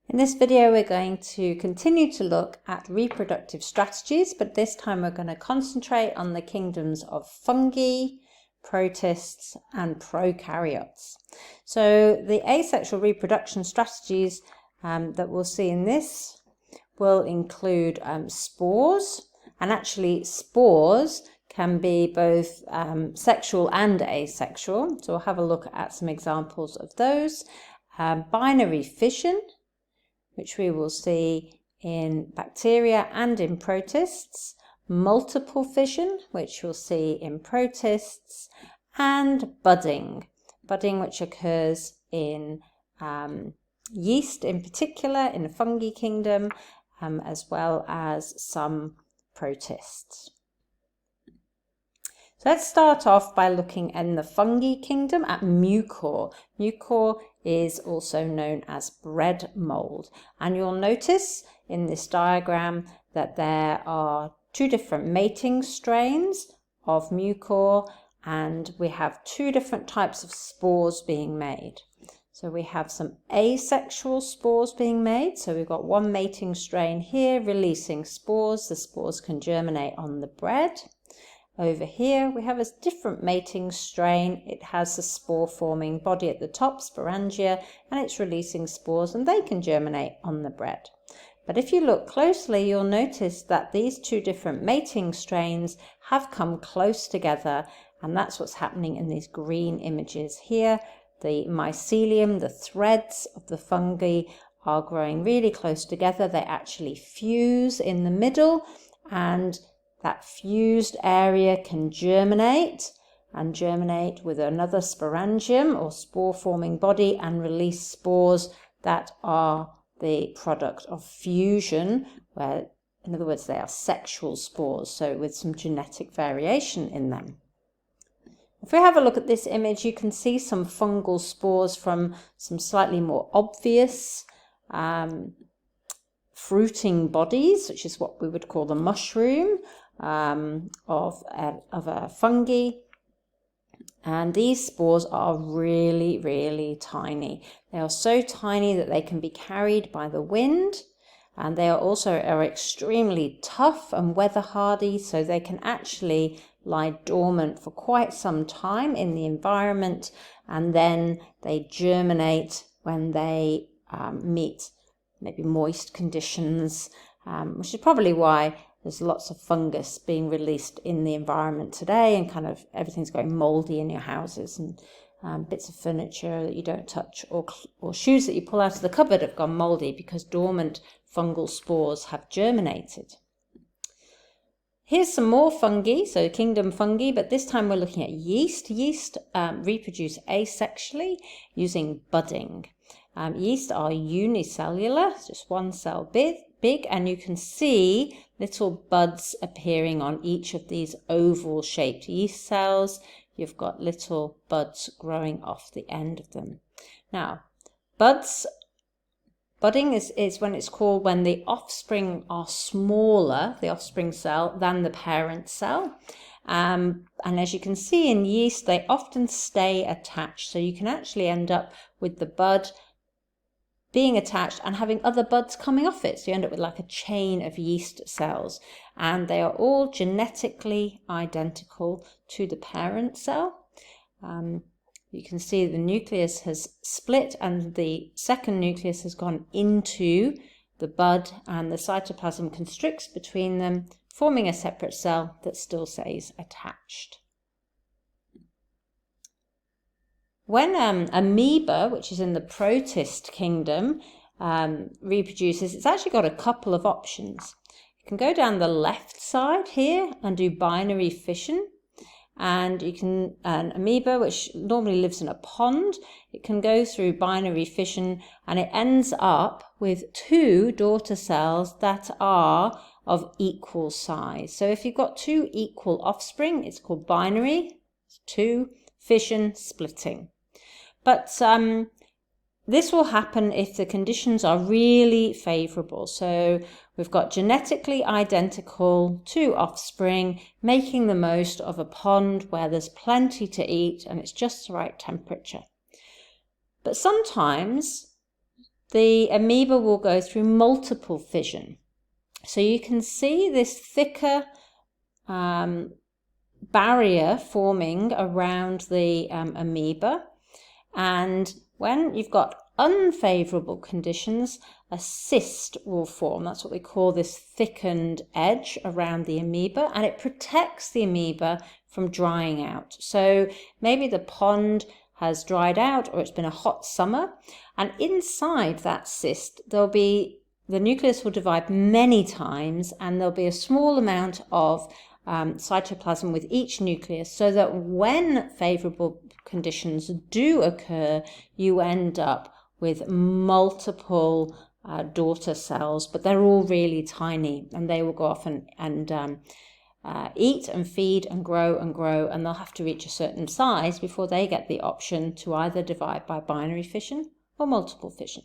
In this video, we're going to continue to look at reproductive strategies, but this time we're going to concentrate on the kingdoms of fungi, protists, and prokaryotes. So the asexual reproduction strategies that we'll see in this will include spores, and actually spores can be both sexual and asexual. So we'll have a look at some examples of those. Binary fission, which we will see in bacteria and in protists, multiple fission, which you'll see in protists, and budding, which occurs in yeast in particular, in the fungi kingdom, as well as some protists. So let's start off by looking in the fungi kingdom at mucor. Mucor is also known as bread mold. And you'll notice in this diagram that there are two different mating strains of mucor, and we have two different types of spores being made. So we have some asexual spores being made. So we've got one mating strain here releasing spores. The spores can germinate on the bread. Over here we have a different mating strain. It has a spore forming body at the top, sporangia, and it's releasing spores and they can germinate on the bread. But if you look closely, you'll notice that these two different mating strains have come close together, and that's what's happening in these green images here. The mycelium, the threads of the fungi, are growing really close together. They actually fuse in the middle, and that fused area can germinate with another sporangium or spore-forming body and release spores that are the product of fusion, where, in other words, they are sexual spores, so with some genetic variation in them. If we have a look at this image, you can see some fungal spores from some slightly more obvious fruiting bodies, which is what we would call the mushroom of a fungi. And these spores are really, really tiny. They are so tiny that they can be carried by the wind, and they are also extremely tough and weather hardy, so they can actually lie dormant for quite some time in the environment, and then they germinate when they meet maybe moist conditions, which is probably why there's lots of fungus being released in the environment today, and kind of everything's going moldy in your houses, and bits of furniture that you don't touch or shoes that you pull out of the cupboard have gone moldy because dormant fungal spores have germinated. Here's some more fungi, so kingdom fungi, but this time we're looking at yeast. Yeast reproduce asexually using budding. Yeast are unicellular, just one cell big, and you can see little buds appearing on each of these oval-shaped yeast cells. You've got little buds growing off the end of them. Now, budding is when it's called when the offspring are smaller, the offspring cell, than the parent cell. And as you can see in yeast, they often stay attached. So you can actually end up with the bud being attached and having other buds coming off it. So you end up with like a chain of yeast cells. And they are all genetically identical to the parent cell. You can see the nucleus has split and the second nucleus has gone into the bud, and the cytoplasm constricts between them, forming a separate cell that still stays attached. When amoeba, which is in the protist kingdom, reproduces, it's actually got a couple of options. You can go down the left side here and do binary fission. And you can, an amoeba, which normally lives in a pond, it can go through binary fission and it ends up with two daughter cells that are of equal size. So if you've got two equal offspring, it's called binary, two, fission, splitting. But this will happen if the conditions are really favourable. So we've got genetically identical two offspring making the most of a pond where there's plenty to eat and it's just the right temperature. But sometimes the amoeba will go through multiple fission. So you can see this thicker barrier forming around the amoeba, and when you've got unfavourable conditions, a cyst will form. That's what we call this thickened edge around the amoeba, and it protects the amoeba from drying out. So maybe the pond has dried out, or it's been a hot summer, and inside that cyst the nucleus will divide many times, and there'll be a small amount of cytoplasm with each nucleus, so that when favourable conditions do occur, you end up with multiple daughter cells, but they're all really tiny, and they will go off and eat and feed and grow, and they'll have to reach a certain size before they get the option to either divide by binary fission or multiple fission.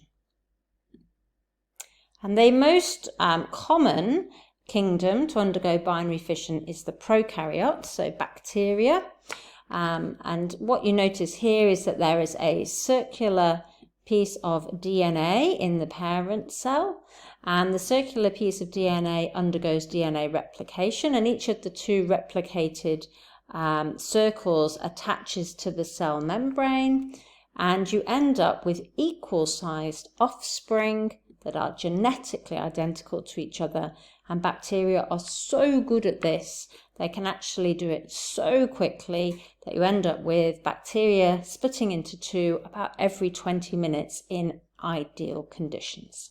And the most common kingdom to undergo binary fission is the prokaryote, so bacteria. And what you notice here is that there is a circular piece of DNA in the parent cell, and the circular piece of DNA undergoes DNA replication, and each of the two replicated circles attaches to the cell membrane, and you end up with equal-sized offspring that are genetically identical to each other. And bacteria are so good at this, they can actually do it so quickly that you end up with bacteria splitting into two about every 20 minutes in ideal conditions.